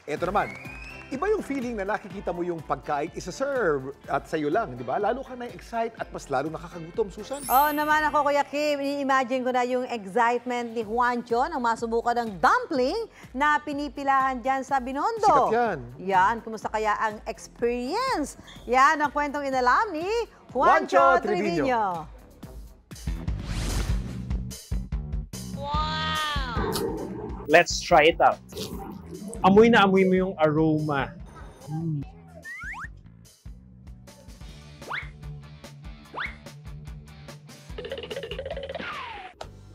Ito naman, iba yung feeling na nakikita mo yung pagkain isa-serve at sa'yo lang, di ba? Lalo ka na-excite at mas lalo nakakagutom, Susan. Oo naman ako, Kuya Kim. I-imagine ko na yung excitement ni Juancho nang masubukan ng dumpling na pinipilahan dyan sa Binondo. Sikat yan. Yan, kumusta kaya ang experience? Yan ang kwentong inalam ni Juancho Trevino. Let's try it out. Amoy na amoy mo yung aroma.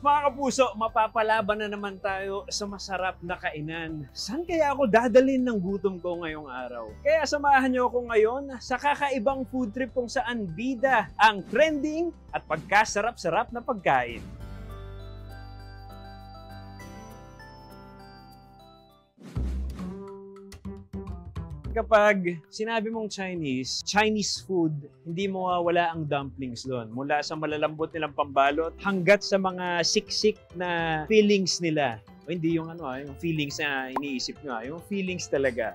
Mga kapuso, mapapalaban na naman tayo sa masarap na kainan. Saan kaya ako dadalhin ng gutom ko ngayong araw? Kaya samahan niyo ako ngayon sa kakaibang food trip kung saan bida ang trending at pagkasarap-sarap na pagkain. Kapag sinabi mong Chinese food, hindi mo mawawala ang dumplings doon. Mula sa malalambot nilang pambalot hanggat sa mga siksik na fillings nila. O hindi yung yung feelings na iniisip nyo, yung feelings talaga.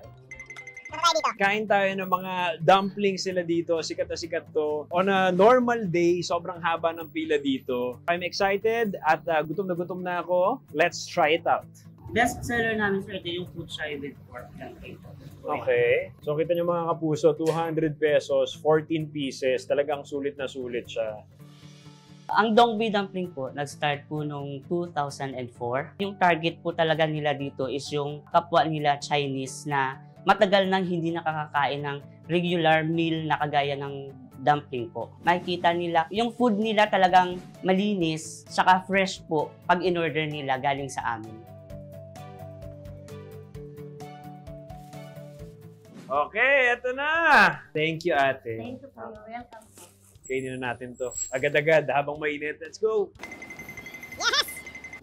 Kain tayo ng mga dumplings sila dito, sikat na sikat to. On a normal day, sobrang haba ng pila dito. I'm excited at gutom na ako. Let's try it out. Best seller namin sir, ito yung food chai with pork plantain. Okay. So kita nyo mga kapuso, 200 pesos, 14 pieces. Talagang sulit na sulit siya. Ang Dongbi dumpling po, nag-start po noong 2004. Yung target po talaga nila dito is yung kapwa nila Chinese na matagal nang hindi nakakakain ng regular meal na kagaya ng dumpling po. Makikita nila, yung food nila talagang malinis, saka fresh po pag in-order nila galing sa amin. Okay, eto na! Thank you, ate. Thank you po. You're welcome. Kainin na natin to. Agad-agad, habang mainit. Let's go! Yes!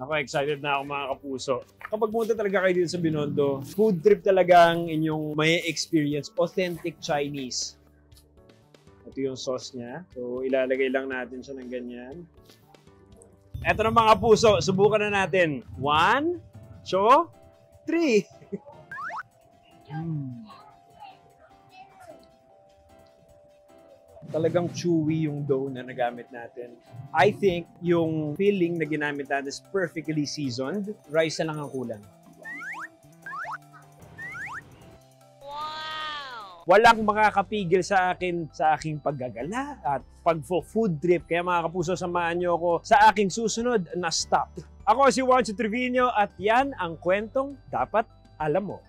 Ako, excited na ako mga kapuso. Kapag punta talaga kayo dito sa Binondo, food trip talagang inyong may experience. Authentic Chinese. Ito yung sauce niya. So, ilalagay lang natin siya ng ganyan. Eto na mga puso, subukan na natin. 1, 2, 3. Talagang chewy yung dough na nagamit natin. I think yung filling na ginamit natin is perfectly seasoned. Rice na lang ang kulang. Wow! Walang makakapigil sa akin sa aking paggagala at pag-food trip. Kaya mga kapuso, samahan niyo ako sa aking susunod na stop. Ako si Juancho Trevino at yan ang kwentong dapat alam mo.